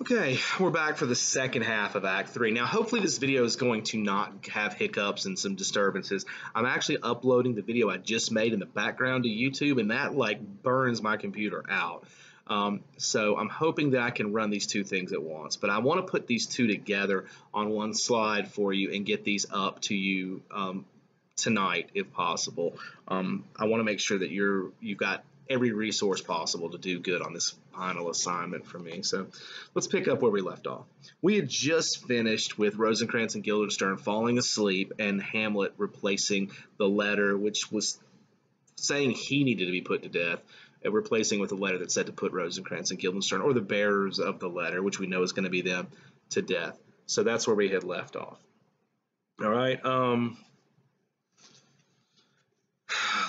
Okay, we're back for the second half of Act 3. Now, hopefully this video is going to not have hiccups and some disturbances. I'm actually uploading the video I just made in the background to YouTube, and that, like, burns my computer out. So I'm hoping that I can run these two things at once. But I want to put these two together on one slide for you and get these up to you tonight, if possible. I want to make sure that you've got every resource possible to do good on this final assignment for me. So let's pick up where we left off. We had just finished with Rosencrantz and Guildenstern falling asleep and Hamlet replacing the letter which was saying he needed to be put to death, and replacing with a letter that said to put Rosencrantz and Guildenstern, or the bearers of the letter, which we know is going to be them, to death. So that's where we had left off. All right.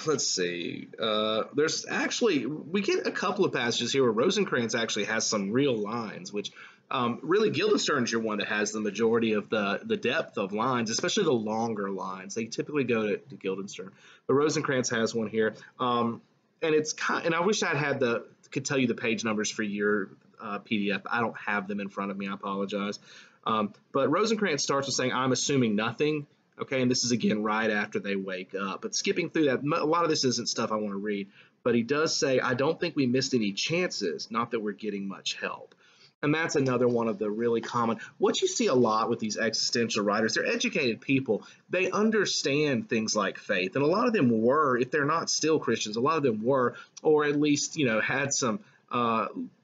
Let's see. There's actually, we get a couple of passages here where Rosencrantz actually has some real lines, which really Guildenstern's your one that has the majority of the depth of lines, especially the longer lines. They typically go to Guildenstern, but Rosencrantz has one here. And it's and I wish I had could tell you the page numbers for your PDF. I don't have them in front of me. I apologize. But Rosencrantz starts with saying, "I'm assuming nothing." Okay, and this is again right after they wake up. But skipping through that, a lot of this isn't stuff I want to read. But he does say, "I don't think we missed any chances, not that we're getting much help." And that's another one of the really common, what you see a lot with these existential writers. They're educated people. They understand things like faith. And a lot of them were, if they're not still Christians, a lot of them were, or at least, had some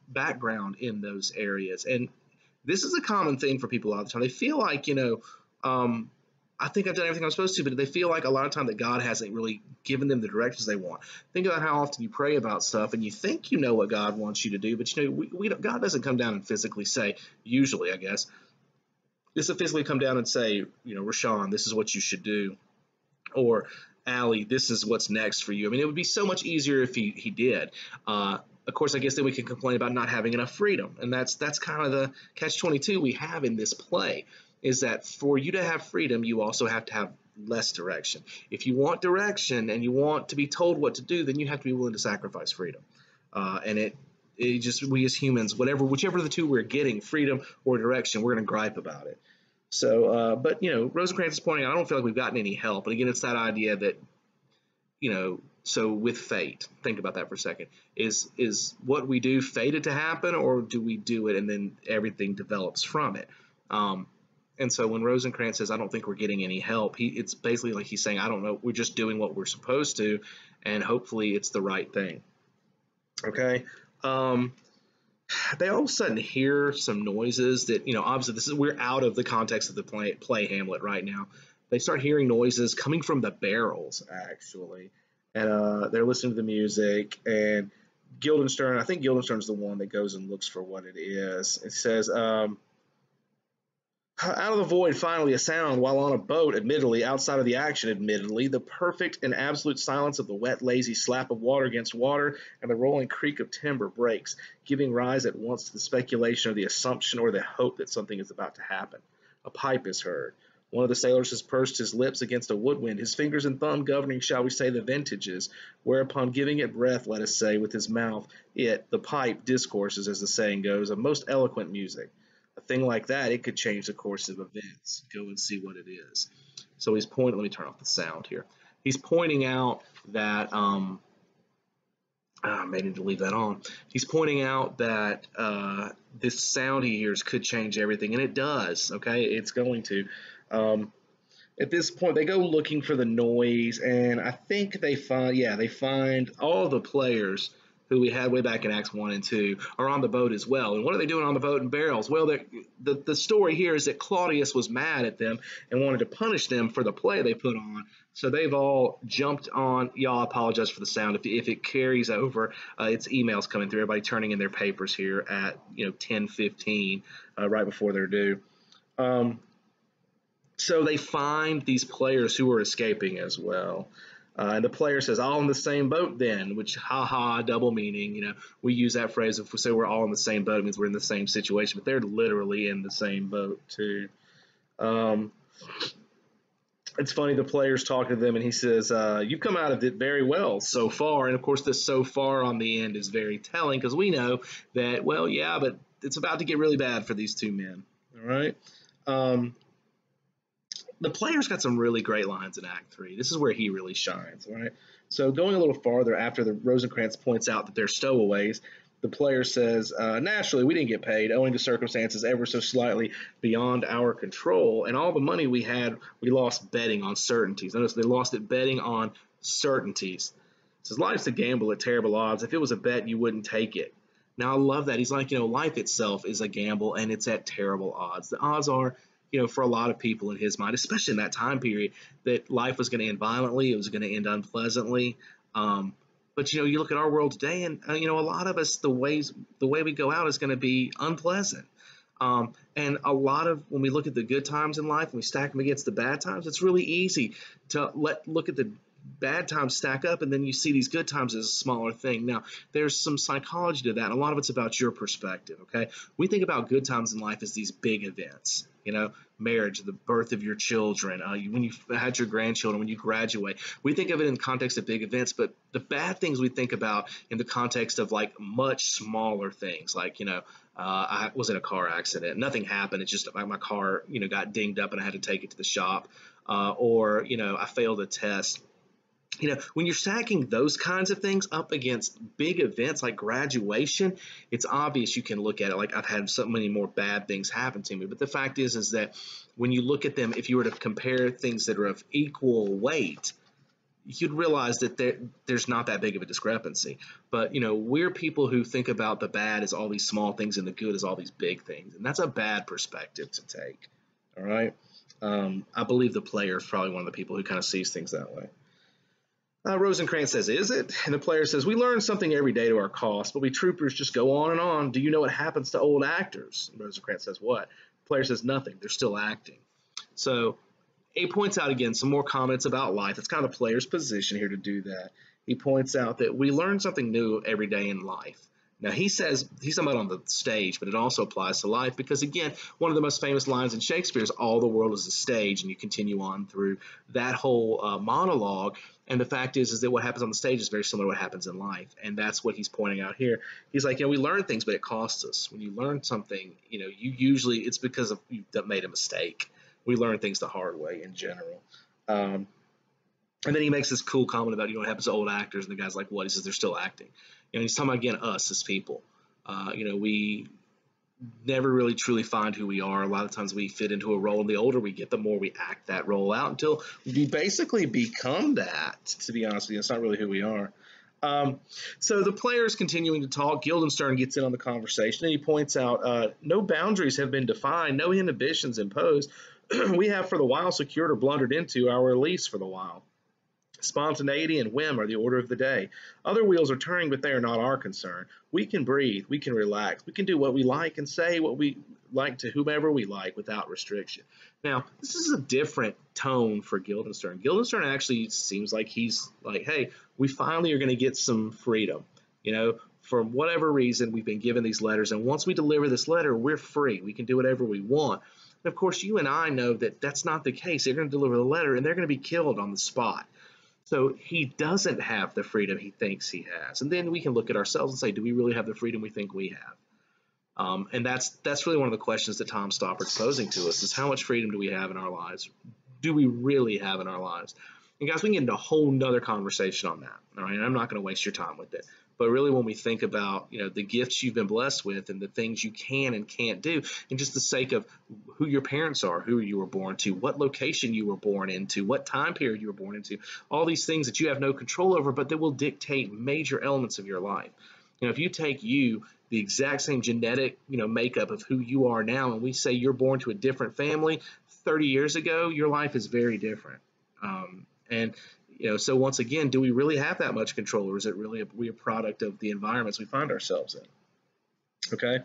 background in those areas. And this is a common thing for people all the time. They feel like, I think I've done everything I'm supposed to, but they feel like a lot of time that God hasn't really given them the directions they want. Think about how often you pray about stuff and you think you know what God wants you to do, but God doesn't come down and physically say, usually, I guess, doesn't physically come down and say, Rashawn, this is what you should do, or Allie, this is what's next for you. I mean, it would be so much easier if he did. Of course, I guess then we can complain about not having enough freedom, and that's kind of the catch-22 we have in this play. Is that for you to have freedom, you also have to have less direction. If you want direction and you want to be told what to do, then you have to be willing to sacrifice freedom. And we as humans, whichever of the two we're getting, freedom or direction, we're going to gripe about it. So, but Rosencrantz is pointing out, I don't feel like we've gotten any help. And again, it's that idea that, so with fate, think about that for a second. Is what we do fated to happen, or do we do it and then everything develops from it? And so when Rosencrantz says, I don't think we're getting any help, it's basically like he's saying, I don't know, we're just doing what we're supposed to, and hopefully it's the right thing. Okay? They all of a sudden hear some noises that, obviously we're out of the context of the play Hamlet right now. They start hearing noises coming from the barrels, actually. And they're listening to the music, and I think Guildenstern's the one that goes and looks for what it is. It says, out of the void, finally, a sound while on a boat, admittedly, outside of the action, admittedly, the perfect and absolute silence of the wet, lazy slap of water against water and the rolling creak of timber breaks, giving rise at once to the speculation or the assumption or the hope that something is about to happen. A pipe is heard. One of the sailors has pursed his lips against a woodwind, his fingers and thumb governing, shall we say, the vintages, whereupon giving it breath, let us say, with his mouth, the pipe, discourses, as the saying goes, of most eloquent music. A thing like that, it could change the course of events. Go and see what it is. So he's pointing, let me turn off the sound here. He's pointing out that, I may need to leave that on. He's pointing out that this sound he hears could change everything, and it does, okay? It's going to. At this point, they go looking for the noise, and I think they find all the players who we had way back in Acts 1 and 2, are on the boat as well. And what are they doing on the boat in barrels? Well, the story here is that Claudius was mad at them and wanted to punish them for the play they put on. So they've all jumped on. Y'all, apologize for the sound. If it carries over, it's emails coming through. Everybody turning in their papers here at 10:15, right before they're due. So they find these players who are escaping as well. And the player says, all in the same boat then, which, double meaning. We use that phrase if we say we're all in the same boat, it means we're in the same situation, but they're literally in the same boat too. It's funny, the players talk to them, and he says, "You've come out of it very well so far." And of course, this "so far" on the end is very telling because we know that, well, yeah, but it's about to get really bad for these two men. All right. Um, the players got some really great lines in Act Three. This is where he really shines. All right. So going a little farther after the Rosencrantz points out that they're stowaways, the player says, "Naturally, we didn't get paid, owing to circumstances ever so slightly beyond our control, and all the money we had, we lost betting on certainties." Notice they lost it betting on certainties. It says, "Life's a gamble at terrible odds. If it was a bet, you wouldn't take it." Now I love that. He's like, life itself is a gamble, and it's at terrible odds. The odds are, for a lot of people in his mind, especially in that time period, that life was going to end violently, it was going to end unpleasantly. But you look at our world today, and a lot of us, the way we go out is going to be unpleasant. And a lot of when we look at the good times in life and we stack them against the bad times, it's really easy to look at the bad times stack up, and then you see these good times as a smaller thing. Now, there's some psychology to that, and a lot of it's about your perspective. Okay, we think about good times in life as these big events. Marriage, the birth of your children, when you had your grandchildren, when you graduate. We think of it in the context of big events, but the bad things we think about in the context of like much smaller things, like I was in a car accident, nothing happened. It's just my car got dinged up and I had to take it to the shop, or I failed a test. When you're stacking those kinds of things up against big events like graduation, it's obvious you can look at it like I've had so many more bad things happen to me. But the fact is that when you look at them, if you were to compare things that are of equal weight, you'd realize that there's not that big of a discrepancy. But, we're people who think about the bad as all these small things and the good as all these big things. And that's a bad perspective to take. All right. I believe the player is probably one of the people who kind of sees things that way. Rosencrantz says, "Is it?" And the player says, "We learn something every day to our cost, but we troopers just go on and on. Do you know what happens to old actors?" And Rosencrantz says, "What?" The player says, "Nothing. They're still acting." So he points out again some more comments about life. It's kind of the player's position here to do that. He points out that we learn something new every day in life. Now, he says he's talking about on the stage, but it also applies to life because, again, one of the most famous lines in Shakespeare is all the world is a stage, and you continue on through that whole monologue. And the fact is that what happens on the stage is very similar to what happens in life, and that's what he's pointing out here. He's like, we learn things, but it costs us. When you learn something, you usually it's because of you made a mistake. We learn things the hard way in general. And then he makes this cool comment about, what happens to old actors, and the guy's like, what? He says they're still acting. He's talking about, again, us as people. We never really truly find who we are. A lot of times we fit into a role, and the older we get, the more we act that role out until we basically become that, to be honest with you. It's not really who we are. So the player's continuing to talk. Guildenstern gets in on the conversation, and he points out, no boundaries have been defined, no inhibitions imposed. We have for the while secured or blundered into our release for the while. Spontaneity and whim are the order of the day. Other wheels are turning, but they are not our concern. We can breathe, we can relax, we can do what we like and say what we like to whomever we like without restriction. Now, this is a different tone for Guildenstern. Guildenstern actually seems like he's like, hey, we finally are going to get some freedom. For whatever reason, we've been given these letters, and once we deliver this letter, we're free. We can do whatever we want. And of course, you and I know that that's not the case. They're going to deliver the letter, and they're going to be killed on the spot. So he doesn't have the freedom he thinks he has. And then we can look at ourselves and say, do we really have the freedom we think we have? And that's really one of the questions that Tom Stoppard's posing to us is how much freedom do we have in our lives? Do we really have in our lives? And guys, we can get into a whole nother conversation on that. All right, and I'm not going to waste your time with it. But really, when we think about the gifts you've been blessed with and the things you can and can't do, and just the sake of who your parents are, who you were born to, what location you were born into, what time period you were born into, all these things that you have no control over, but that will dictate major elements of your life. If you take the exact same genetic makeup of who you are now, and we say you're born to a different family 30 years ago, your life is very different. So once again, do we really have that much control, or is it really we a product of the environments we find ourselves in? Okay.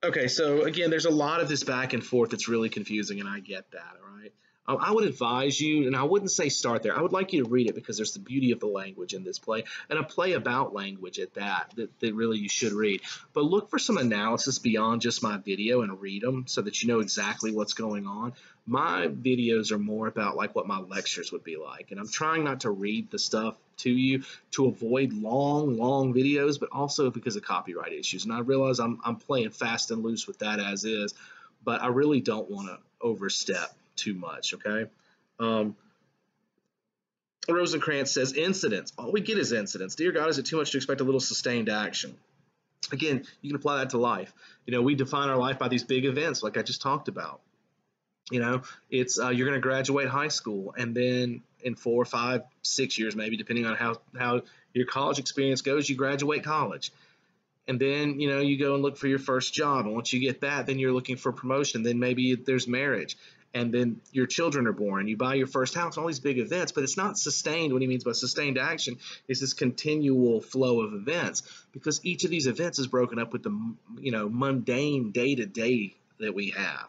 Okay, so again, there's a lot of this back and forth that's really confusing, and I get that, all right? I would advise you, and I wouldn't say start there. I would like you to read it because there's the beauty of the language in this play, and a play about language at that really you should read. But look for some analysis beyond just my video and read them so that you know exactly what's going on. My videos are more about like what my lectures would be like, and I'm trying not to read the stuff to you to avoid long videos, but also because of copyright issues. And I realize I'm playing fast and loose with that as is, but I really don't want to overstep too much, okay? Rosencrantz says incidents. All we get is incidents. Dear God, is it too much to expect a little sustained action? Again, you can apply that to life. You know, we define our life by these big events like I just talked about. You know, it's you're going to graduate high school, and then in 4, 5, 6 years, maybe depending on how your college experience goes, you graduate college. And then, you know, you go and look for your first job. And once you get that, then you're looking for promotion. Then maybe there's marriage. And then your children are born. You buy your first house, all these big events. But it's not sustained. What he means by sustained action is this continual flow of events. Because each of these events is broken up with the, you know, mundane day-to-day that we have.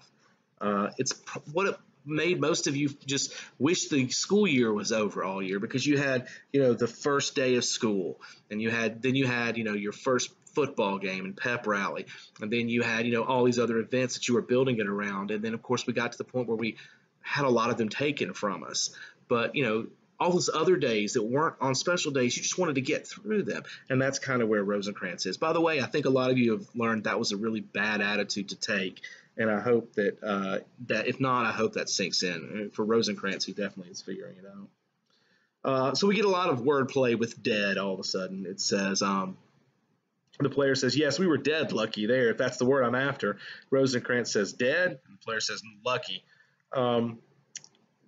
It's what it made most of you just wish the school year was over all year, because you had, you know, the first day of school, and you had you know, your first football game and pep rally, and then you had, you know, all these other events that you were building it around, and then of course we got to the point where we had a lot of them taken from us. But you know, all those other days that weren't on special days, you just wanted to get through them, and that's kind of where Rosencrantz is. By the way, I think a lot of you have learned that was a really bad attitude to take. And I hope that that if not, I hope that sinks in. For Rosencrantz, he definitely is figuring it out. So we get a lot of wordplay with dead all of a sudden. It says, the player says, yes, we were dead, lucky there, if that's the word I'm after. Rosencrantz says, dead? And the player says, lucky.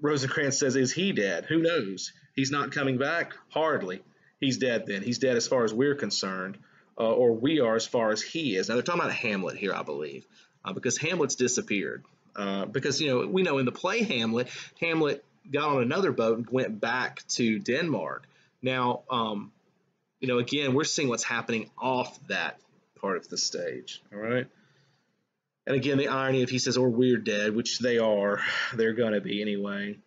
Rosencrantz says, is he dead? Who knows? He's not coming back? Hardly. He's dead then. He's dead as far as we're concerned, or we are as far as he is. Now, they're talking about Hamlet here, I believe. Because Hamlet's disappeared. Because, you know, we know in the play Hamlet got on another boat and went back to Denmark. Now, you know, again, we're seeing what's happening off that part of the stage, all right? And again, the irony if he says, or we're dead, which they are, they're going to be anyway.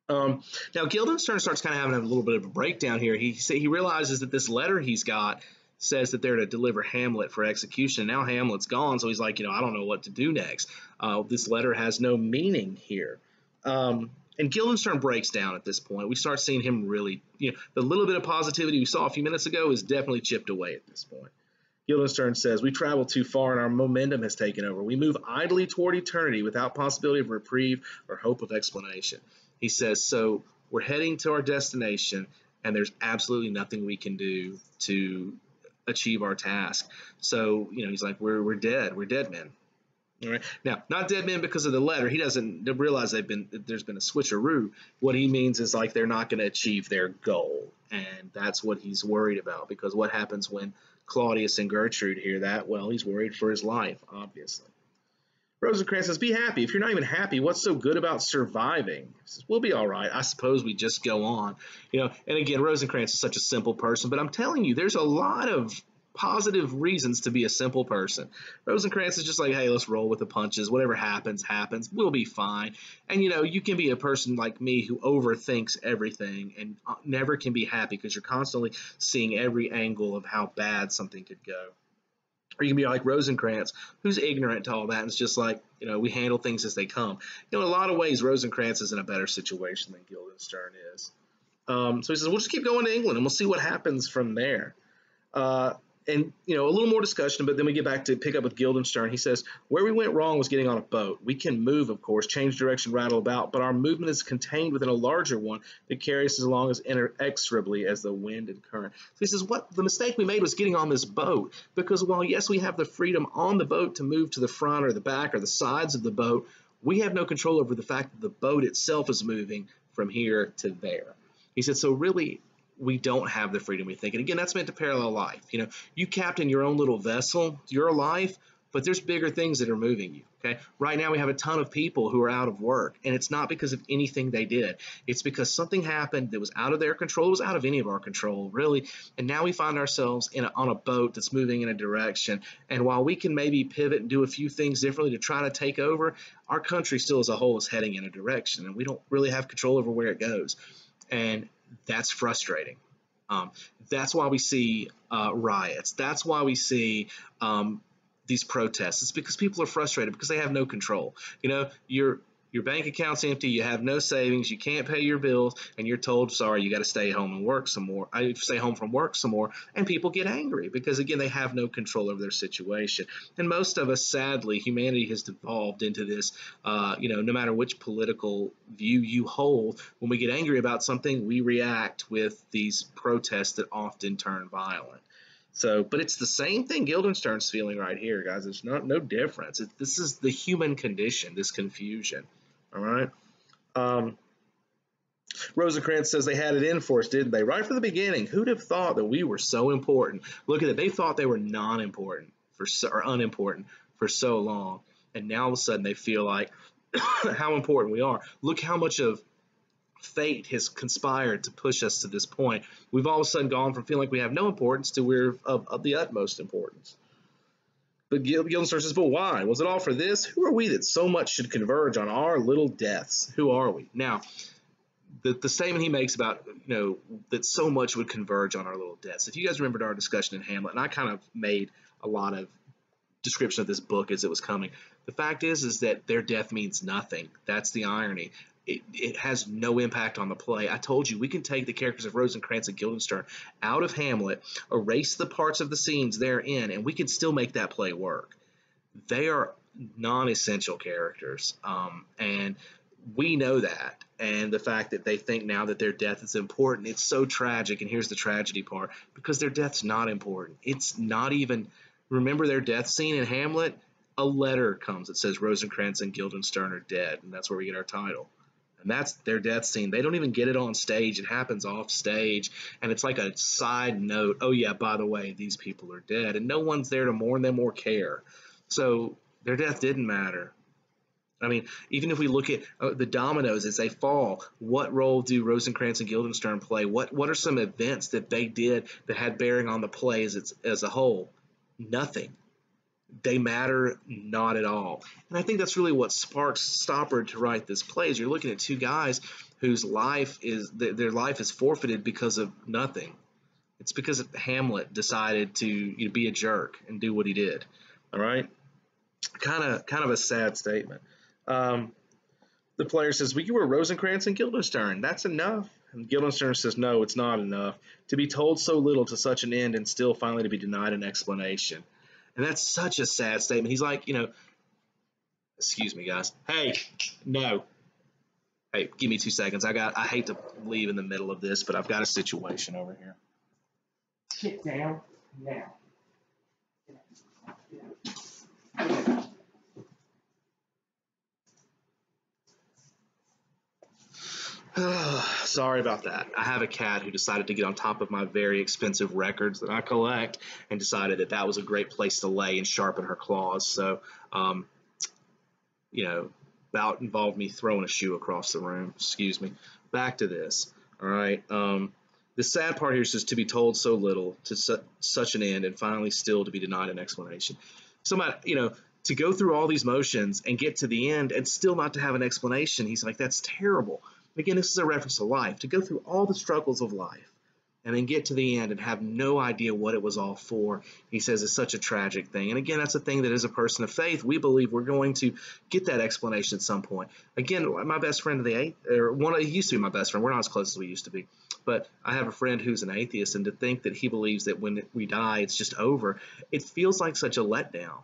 Now, Guildenstern starts kind of having a little bit of a breakdown here. He realizes that this letter he's got says that they're to deliver Hamlet for execution. Now Hamlet's gone, so he's like, you know, I don't know what to do next. This letter has no meaning here. And Guildenstern breaks down at this point. We start seeing him really, you know, the little bit of positivity we saw a few minutes ago is definitely chipped away at this point. Guildenstern says, we travel too far and our momentum has taken over. We move idly toward eternity without possibility of reprieve or hope of explanation. He says, so we're heading to our destination and there's absolutely nothing we can do to achieve our task. So, you know, he's like, we're dead men. All right. Now, not dead men because of the letter. He doesn't realize there's been a switcheroo. What he means is like they're not going to achieve their goal, and that's what he's worried about. Because what happens when Claudius and Gertrude hear that? Well, he's worried for his life, obviously. Rosencrantz says, be happy. If you're not even happy, what's so good about surviving? He says, we'll be all right. I suppose we just go on. You know, and again, Rosencrantz is such a simple person, but I'm telling you, there's a lot of positive reasons to be a simple person. Rosencrantz is just like, hey, let's roll with the punches. Whatever happens, happens. We'll be fine. And, you know, you can be a person like me who overthinks everything and never can be happy because you're constantly seeing every angle of how bad something could go. Or you can be like Rosencrantz, who's ignorant to all that, and it's just like, you know, we handle things as they come. You know, in a lot of ways, Rosencrantz is in a better situation than Guildenstern is. So he says, we'll just keep going to England, and we'll see what happens from there. And, you know, a little more discussion, but then we get back to pick up with Guildenstern. He says, where we went wrong was getting on a boat. We can move, of course, change direction, rattle about, but our movement is contained within a larger one that carries us along as inexorably as the wind and current. So he says, what the mistake we made was getting on this boat, because while, yes, we have the freedom on the boat to move to the front or the back or the sides of the boat, we have no control over the fact that the boat itself is moving from here to there. He said, so really, we don't have the freedom we think. And again, that's meant to parallel life. You know, you captain your own little vessel, your life, but there's bigger things that are moving you. Okay, right now we have a ton of people who are out of work, and it's not because of anything they did. It's because something happened that was out of their control. It was out of any of our control, really. And now we find ourselves on a boat that's moving in a direction. And while we can maybe pivot and do a few things differently to try to take over, our country still as a whole is heading in a direction, and we don't really have control over where it goes. And that's frustrating. That's why we see riots. That's why we see these protests. It's because people are frustrated because they have no control. You know, your bank account's empty, you have no savings, you can't pay your bills, and you're told, sorry, you got to stay home and work some more. I stay home from work some more, and people get angry because, again, they have no control over their situation. And most of us, sadly, humanity has devolved into this, no matter which political view you hold, when we get angry about something, we react with these protests that often turn violent. So, but it's the same thing Guildenstern's feeling right here, guys. There's no difference. This is the human condition, this confusion. All right. Rosencrantz says they had it in for us, didn't they? Right from the beginning. Who'd have thought that we were so important? Look at it. They thought they were non-important or unimportant for so long, and now all of a sudden they feel like how important we are. Look how much of fate has conspired to push us to this point. We've all of a sudden gone from feeling like we have no importance to we're of the utmost importance. But Guildenstern says, but why? Was it all for this? Who are we that so much should converge on our little deaths? Who are we? Now, the statement he makes about, that so much would converge on our little deaths. If you guys remembered our discussion in Hamlet, and I kind of made a lot of description of this book as it was coming. The fact is that their death means nothing. That's the irony. It has no impact on the play. I told you we can take the characters of Rosencrantz and Guildenstern out of Hamlet, erase the parts of the scenes they're in, and we can still make that play work. They are non-essential characters, and we know that. And the fact that they think now that their death is important, it's so tragic. And here's the tragedy part, because their death's not important. It's not even, remember their death scene in Hamlet? A letter comes that says Rosencrantz and Guildenstern are dead, and that's where we get our title. And that's their death scene. They don't even get it on stage. It happens off stage, and it's like a side note. Oh yeah, by the way, these people are dead, and no one's there to mourn them or care. So their death didn't matter. I mean, even if we look at the dominoes as they fall, what role do Rosencrantz and Guildenstern play? What are some events that they did that had bearing on the play as a whole? Nothing. They matter not at all. And I think that's really what sparks Stoppard to write this play. Is you're looking at two guys whose life is their life is forfeited because of nothing. It's because Hamlet decided to be a jerk and do what he did. All right, kind of a sad statement. The player says, "We were Rosencrantz and Guildenstern. That's enough." And Guildenstern says, "No, it's not enough. To be told so little to such an end, and still finally to be denied an explanation." And that's such a sad statement. He's like, excuse me, guys. Hey, no. Hey, give me 2 seconds. I hate to leave in the middle of this, but I've got a situation over here. Sit down now. Sorry about that. I have a cat who decided to get on top of my very expensive records that I collect and decided that was a great place to lay and sharpen her claws. So, that involved me throwing a shoe across the room. Excuse me. Back to this. All right. The sad part here says to be told so little to such an end and finally still to be denied an explanation. So, to go through all these motions and get to the end and still not to have an explanation, he's like, that's terrible. Again, this is a reference to life. To go through all the struggles of life and then get to the end and have no idea what it was all for, he says, is such a tragic thing. And again, that's a thing that as a person of faith, we believe we're going to get that explanation at some point. Again, my best friend, he used to be my best friend. We're not as close as we used to be. But I have a friend who's an atheist, and to think that he believes that when we die, it's just over, it feels like such a letdown.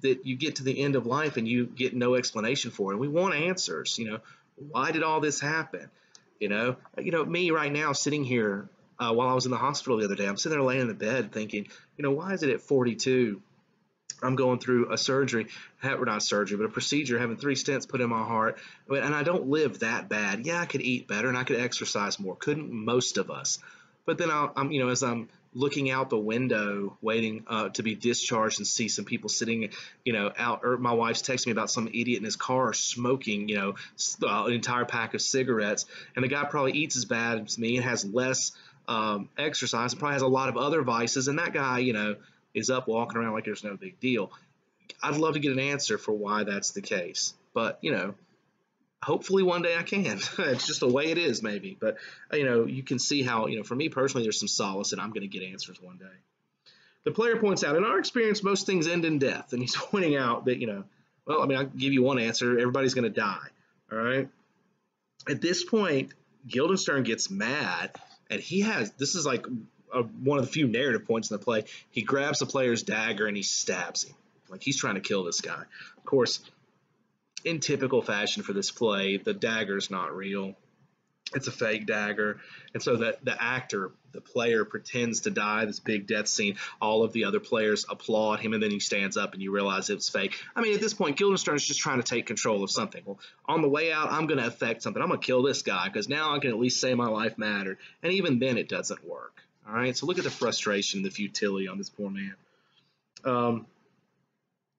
That you get to the end of life and you get no explanation for it. And we want answers, why did all this happen? Me right now sitting here while I was in the hospital the other day, I'm sitting there laying in the bed thinking, why is it at 42 I'm going through a surgery, not surgery, but a procedure, having 3 stents put in my heart, and I don't live that bad. Yeah, I could eat better and I could exercise more. Couldn't most of us? But then as I'm looking out the window, waiting to be discharged, and see some people sitting, out. Or my wife's texting me about some idiot in his car smoking, an entire pack of cigarettes, and the guy probably eats as bad as me and has less exercise, and probably has a lot of other vices, and that guy, is up walking around like there's no big deal. I'd love to get an answer for why that's the case, but hopefully one day I can. It's just the way it is, maybe. But you can see how, for me personally, there's some solace, and I'm going to get answers one day. The player points out, in our experience, most things end in death, and he's pointing out that well, I mean, I'll give you one answer: everybody's going to die. All right. At this point, Guildenstern gets mad, and this is like one of the few narrative points in the play. He grabs the player's dagger and he stabs him, like he's trying to kill this guy. Of course, in typical fashion for this play, the dagger's not real. It's a fake dagger. And so the actor, the player, pretends to die, this big death scene. All of the other players applaud him, and then he stands up and you realize it's fake. I mean, at this point, Guildenstern's just trying to take control of something. Well, on the way out, I'm going to affect something. I'm going to kill this guy because now I can at least say my life mattered. And even then, it doesn't work. All right, so look at the frustration, the futility on this poor man.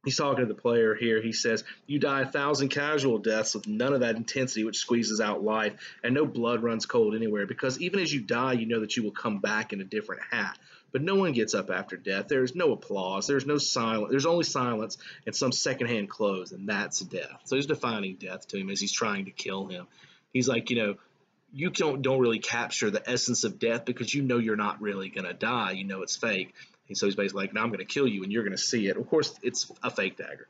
He's talking to the player here. He says, you die 1,000 casual deaths with none of that intensity which squeezes out life, and no blood runs cold anywhere, because even as you die, you know that you will come back in a different hat. But no one gets up after death. There is no applause. There's no silence. There's only silence and some secondhand clothes, and that's death. So he's defining death to him as he's trying to kill him. He's like, you don't really capture the essence of death because you know you're not really going to die. You know it's fake. And so he's basically like, no, I'm going to kill you and you're going to see it. Of course, it's a fake dagger.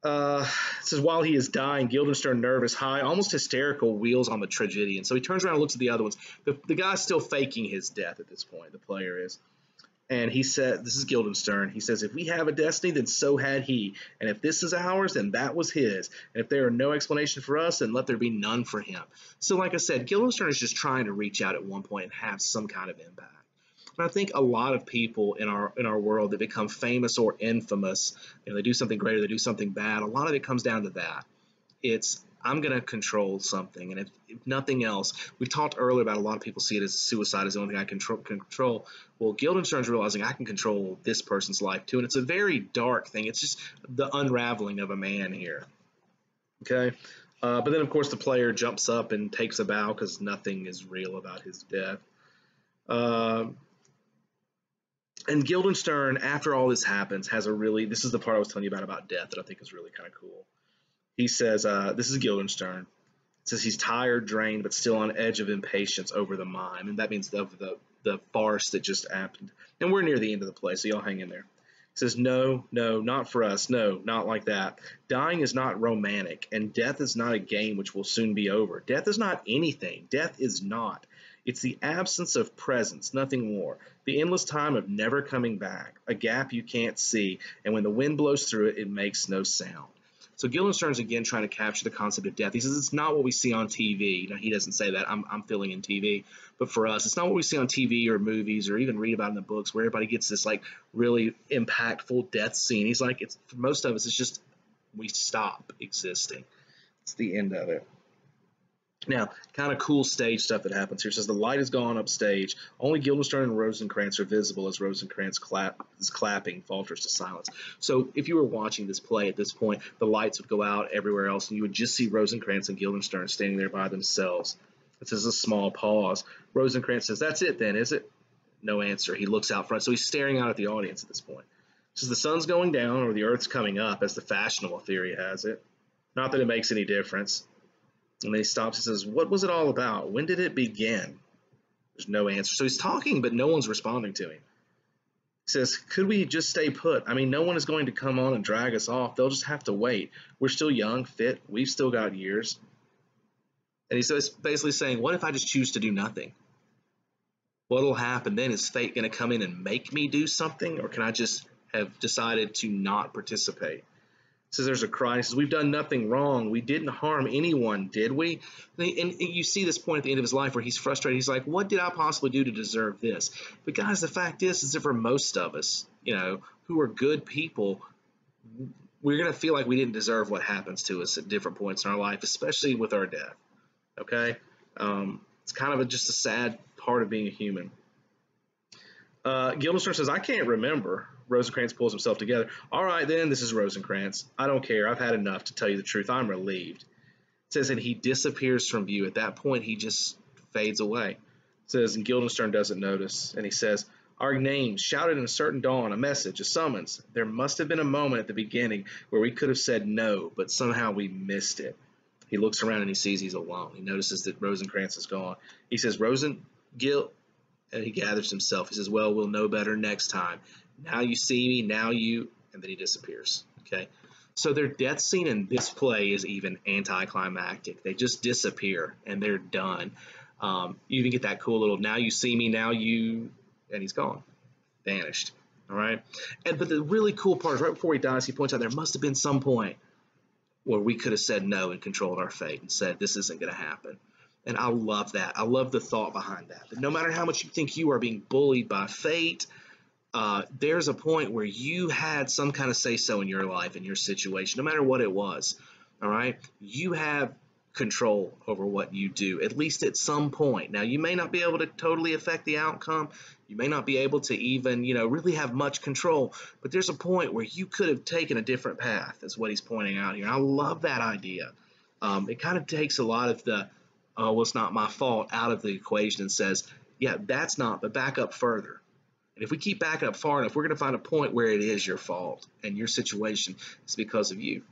It says, while he is dying, Guildenstern, nervous, high, almost hysterical, wheels on the tragedian. So he turns around and looks at the other ones. The guy's still faking his death at this point, the player is. And he said, this is Guildenstern. He says, if we have a destiny, then so had he. And if this is ours, then that was his. And if there are no explanation for us, then let there be none for him. So like I said, Guildenstern is just trying to reach out at one point and have some kind of impact. And I think a lot of people in our world that become famous or infamous, they do something great or they do something bad, a lot of it comes down to that. It's, I'm going to control something. And if nothing else, we talked earlier about a lot of people see it as suicide as the only thing I can control. Well, Guildenstern's realizing I can control this person's life too. And it's a very dark thing. It's just the unraveling of a man here. Okay. But then, of course, the player jumps up and takes a bow because nothing is real about his death. And Guildenstern, after all this happens, has this is the part I was telling you about death that I think is really kind of cool. He says, this is Guildenstern. It says he's tired, drained, but still on edge of impatience over the mime. And that means the farce that just happened. And we're near the end of the play, so y'all hang in there. He says, no, not for us. No, not like that. Dying is not romantic, and death is not a game which will soon be over. Death is not anything. Death is not. It's the absence of presence, nothing more. The endless time of never coming back, a gap you can't see, and when the wind blows through it, it makes no sound. So Guildenstern's again trying to capture the concept of death. He says it's not what we see on TV. He doesn't say that. I'm filling in TV. But for us, it's not what we see on TV or movies or even read about in the books where everybody gets this like really impactful death scene. He's like, for most of us, it's just we stop existing. It's the end of it. Now, kind of cool stage stuff that happens here. It says the light has gone up stage. Only Guildenstern and Rosencrantz are visible as Rosencrantz is clapping, falters to silence. So if you were watching this play at this point, the lights would go out everywhere else, and you would just see Rosencrantz and Guildenstern standing there by themselves. It says a small pause. Rosencrantz says, that's it then, is it? No answer. He looks out front. So he's staring out at the audience at this point. It says the sun's going down or the earth's coming up, as the fashionable theory has it. Not that it makes any difference. And then he stops and says, what was it all about? When did it begin? There's no answer. So he's talking, but no one's responding to him. He says, could we just stay put? I mean, no one is going to come on and drag us off. They'll just have to wait. We're still young, fit. We've still got years. And he's basically saying, what if I just choose to do nothing? What'll happen then? Is fate going to come in and make me do something? Or can I just have decided to not participate? Says there's a cry. He says, we've done nothing wrong. We didn't harm anyone, did we? And you see this point at the end of his life where he's frustrated. He's like, what did I possibly do to deserve this? But guys, the fact is that for most of us, who are good people, we're going to feel like we didn't deserve what happens to us at different points in our life, especially with our death. Okay? It's kind of just a sad part of being a human. Guildenstern says, I can't remember. Rosencrantz pulls himself together. All right, then, this is Rosencrantz. I don't care. I've had enough, to tell you the truth. I'm relieved. It says, and he disappears from view. At that point, he just fades away. It says, and Guildenstern doesn't notice. And he says, our names shouted in a certain dawn, a message, a summons. There must have been a moment at the beginning where we could have said no, but somehow we missed it. He looks around and he sees he's alone. He notices that Rosencrantz is gone. He says, Gil, and he gathers himself. He says, well, we'll know better next time. Now you see me, now you, and then he disappears. Okay. So their death scene in this play is even anticlimactic. They just disappear and they're done. You even get that cool little, now you see me, now you, and he's gone, vanished. All right. But the really cool part is right before he dies, he points out there must have been some point where we could have said no and controlled our fate and said, this isn't going to happen. And I love that. I love the thought behind that. That no matter how much you think you are being bullied by fate, there's a point where you had some kind of say-so in your life, in your situation, no matter what it was. All right? You have control over what you do, at least at some point. Now, you may not be able to totally affect the outcome. You may not be able to even, really have much control. But there's a point where you could have taken a different path, is what he's pointing out here. I love that idea. It kind of takes a lot of the, oh, well, it's not my fault out of the equation and says, yeah, that's not, but back up further. And if we keep backing up far enough, we're going to find a point where it is your fault and your situation is because of you.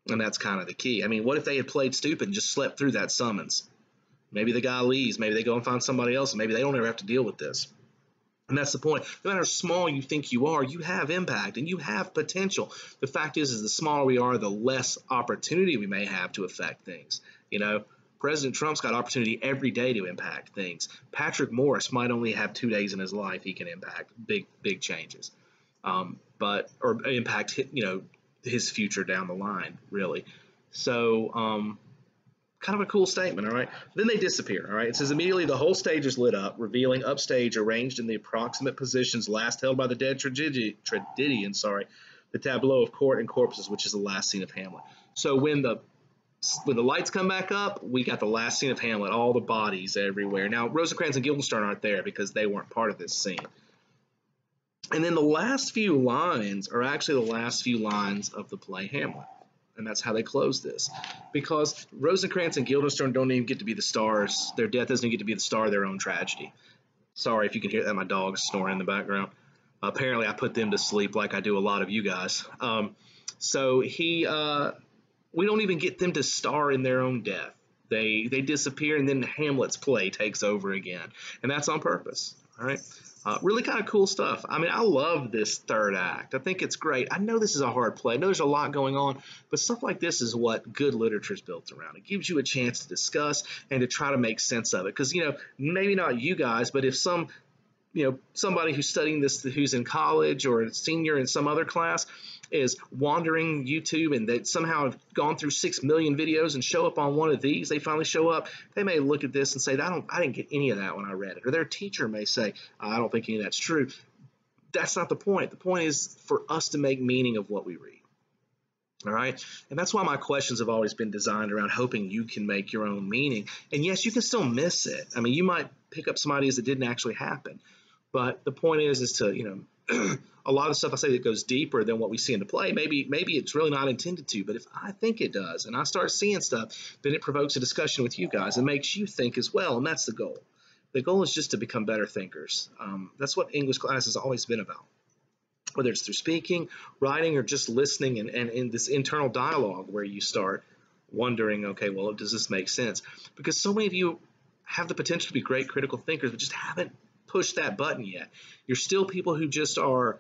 And that's kind of the key. I mean, what if they had played stupid and just slept through that summons? Maybe the guy leaves. Maybe they go and find somebody else. And maybe they don't ever have to deal with this. And that's the point. No matter how small you think you are, you have impact and you have potential. The fact is the smaller we are, the less opportunity we may have to affect things. President Trump's got opportunity every day to impact things. Patrick Morris might only have 2 days in his life he can impact big changes, or impact his future down the line, really. So kind of a cool statement, all right? Then they disappear, all right? It says immediately the whole stage is lit up, revealing upstage arranged in the approximate positions last held by the dead tragedian, the tableau of court and corpses, which is the last scene of Hamlet. So when the lights come back up, we got the last scene of Hamlet, all the bodies everywhere. Now, Rosencrantz and Guildenstern aren't there because they weren't part of this scene. And then the last few lines are actually the last few lines of the play Hamlet. And that's how they close this. Because Rosencrantz and Guildenstern don't even get to be the stars. Their death doesn't even get to be the star of their own tragedy. Sorry if you can hear that. My dog's snoring in the background. Apparently, I put them to sleep like I do a lot of you guys. We don't even get them to star in their own death. They disappear, and then Hamlet's play takes over again. And that's on purpose. All right. Really kind of cool stuff. I mean, I love this third act. I think it's great. I know this is a hard play. I know there's a lot going on, but stuff like this is what good literature is built around. It gives you a chance to discuss and to try to make sense of it. Because, maybe not you guys, but if somebody who's studying this, who's in college or a senior in some other class, is wandering YouTube and they somehow have gone through 6 million videos and show up on one of these, they finally show up, they may look at this and say, I didn't get any of that when I read it. Or their teacher may say, I don't think any of that's true. That's not the point. The point is for us to make meaning of what we read. All right. And that's why my questions have always been designed around hoping you can make your own meaning. And yes, you can still miss it. I mean, you might pick up some ideas that didn't actually happen. But the point is to, a lot of stuff I say that goes deeper than what we see in the play. Maybe it's really not intended to, but if I think it does and I start seeing stuff, then it provokes a discussion with you guys and makes you think as well. And that's the goal. The goal is just to become better thinkers. That's what English class has always been about. Whether it's through speaking, writing, or just listening and in this internal dialogue where you start wondering, okay, well, does this make sense? Because so many of you have the potential to be great critical thinkers, but just haven't pushed that button yet. You're still people who just are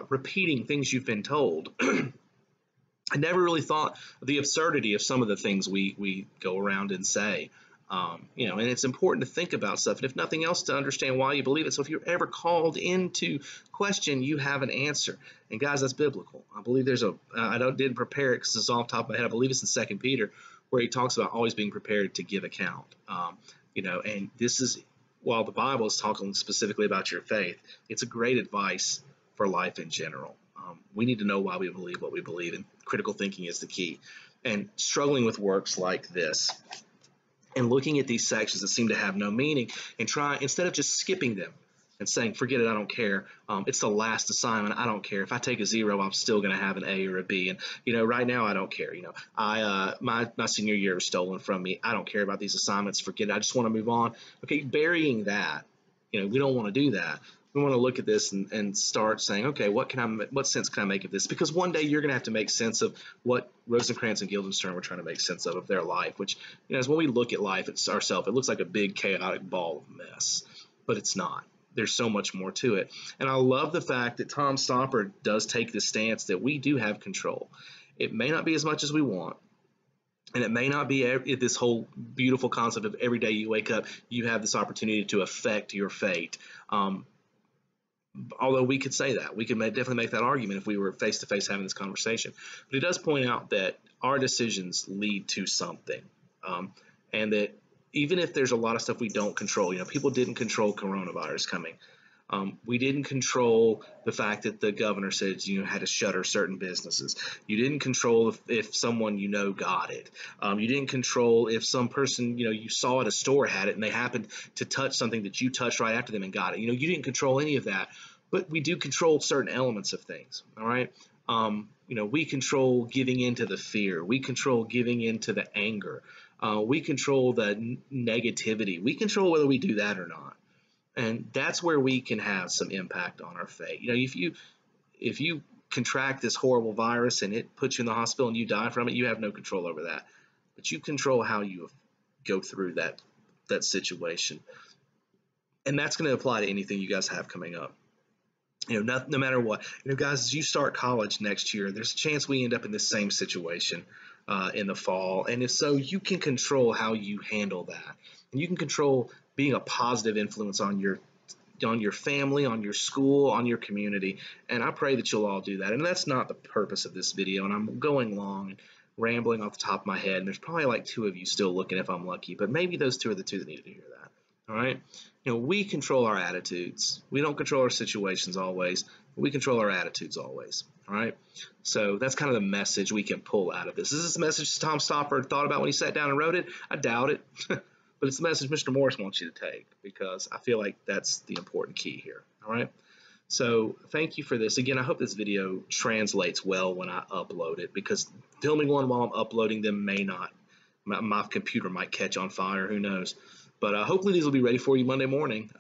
repeating things you've been told. I never really thought of the absurdity of some of the things we go around and say. And it's important to think about stuff, and if nothing else, to understand why you believe it. So if you're ever called into question, you have an answer. And guys, that's biblical. I believe there's didn't prepare it because it's off the top of my head. I believe it's in 2 Peter, where he talks about always being prepared to give account. And this is, while the Bible is talking specifically about your faith, it's a great advice for life in general. We need to know why we believe what we believe, and critical thinking is the key. And struggling with works like this, and looking at these sections that seem to have no meaning, and instead of just skipping them, and saying, forget it, I don't care. It's the last assignment. I don't care. If I take a 0, I'm still going to have an A or a B. And, right now I don't care. My senior year was stolen from me. I don't care about these assignments. Forget it. I just want to move on. Okay, burying that, we don't want to do that. We want to look at this and start saying, okay, what sense can I make of this? Because one day you're going to have to make sense of what Rosencrantz and Guildenstern were trying to make sense of their life, which, is when we look at life ourselves, it looks like a big chaotic ball of mess, but it's not. There's so much more to it. And I love the fact that Tom Stoppard does take the stance that we do have control. It may not be as much as we want, and it may not be this whole beautiful concept of every day you wake up, you have this opportunity to affect your fate. Although we could say that, we could definitely make that argument if we were face to face having this conversation. But it does point out that our decisions lead to something, and that even if there's a lot of stuff we don't control, people didn't control coronavirus coming. We didn't control the fact that the governor said had to shutter certain businesses. You didn't control if someone got it. You didn't control if some person you saw at a store had it and they happened to touch something that you touched right after them and got it. You didn't control any of that, but we do control certain elements of things. All right. We control giving into the fear. We control giving into the anger. We control the negativity. We control whether we do that or not. And that's where we can have some impact on our fate. If you contract this horrible virus and it puts you in the hospital and you die from it, you have no control over that. But you control how you go through that situation. And that's going to apply to anything you guys have coming up. No matter what. Guys, as you start college next year, there's a chance we end up in the same situation in the fall. And if so, you can control how you handle that. And you can control being a positive influence on your family, on your school, on your community. And I pray that you'll all do that. And that's not the purpose of this video. And I'm going long and rambling off the top of my head. And there's probably like 2 of you still looking if I'm lucky. But maybe those 2 are the 2 that needed to hear that. All right? We control our attitudes. We don't control our situations always, but we control our attitudes always. All right? So that's kind of the message we can pull out of this. Is this a message Tom Stoppard thought about when he sat down and wrote it? I doubt it. But it's the message Mr. Morris wants you to take, because I feel like that's the important key here. All right? So thank you for this. Again, I hope this video translates well when I upload it, because filming one while I'm uploading them may not. My computer might catch on fire. Who knows? But hopefully these will be ready for you Monday morning.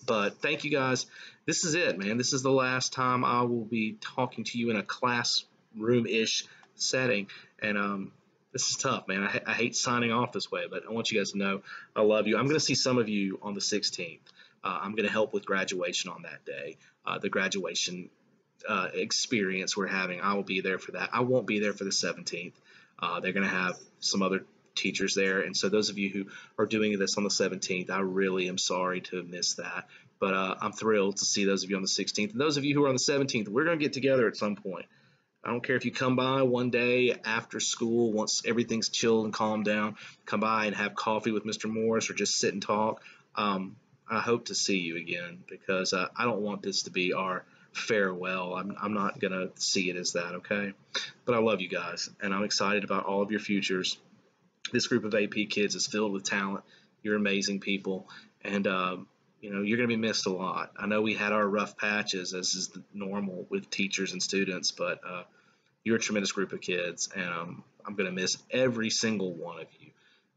But thank you, guys. This is it, man. This is the last time I will be talking to you in a classroom-ish setting. And this is tough, man. I hate signing off this way, but I want you guys to know I love you. I'm going to see some of you on the 16th. I'm going to help with graduation on that day, the graduation experience we're having. I will be there for that. I won't be there for the 17th. They're going to have some other teachers there, and so those of you who are doing this on the 17th, I really am sorry to have missed that, but I'm thrilled to see those of you on the 16th, and those of you who are on the 17th, we're going to get together at some point. I don't care if you come by one day after school, once everything's chilled and calmed down, come by and have coffee with Mr. Morris or just sit and talk. I hope to see you again, because I don't want this to be our farewell. I'm not going to see it as that, okay? But I love you guys, and I'm excited about all of your futures. This group of AP kids is filled with talent. You're amazing people, and you're going to be missed a lot. I know we had our rough patches, as is normal with teachers and students, but you're a tremendous group of kids, and I'm going to miss every single one of you.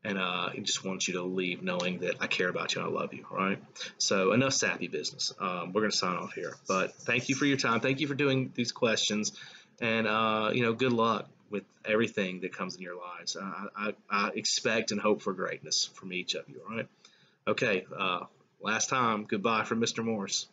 And I just want you to leave knowing that I care about you and I love you, all right? So enough sappy business. We're going to sign off here. But thank you for your time. Thank you for doing these questions. And, good luck with everything that comes in your lives. I expect and hope for greatness from each of you, all right? Okay, last time, goodbye from Mr. Morris.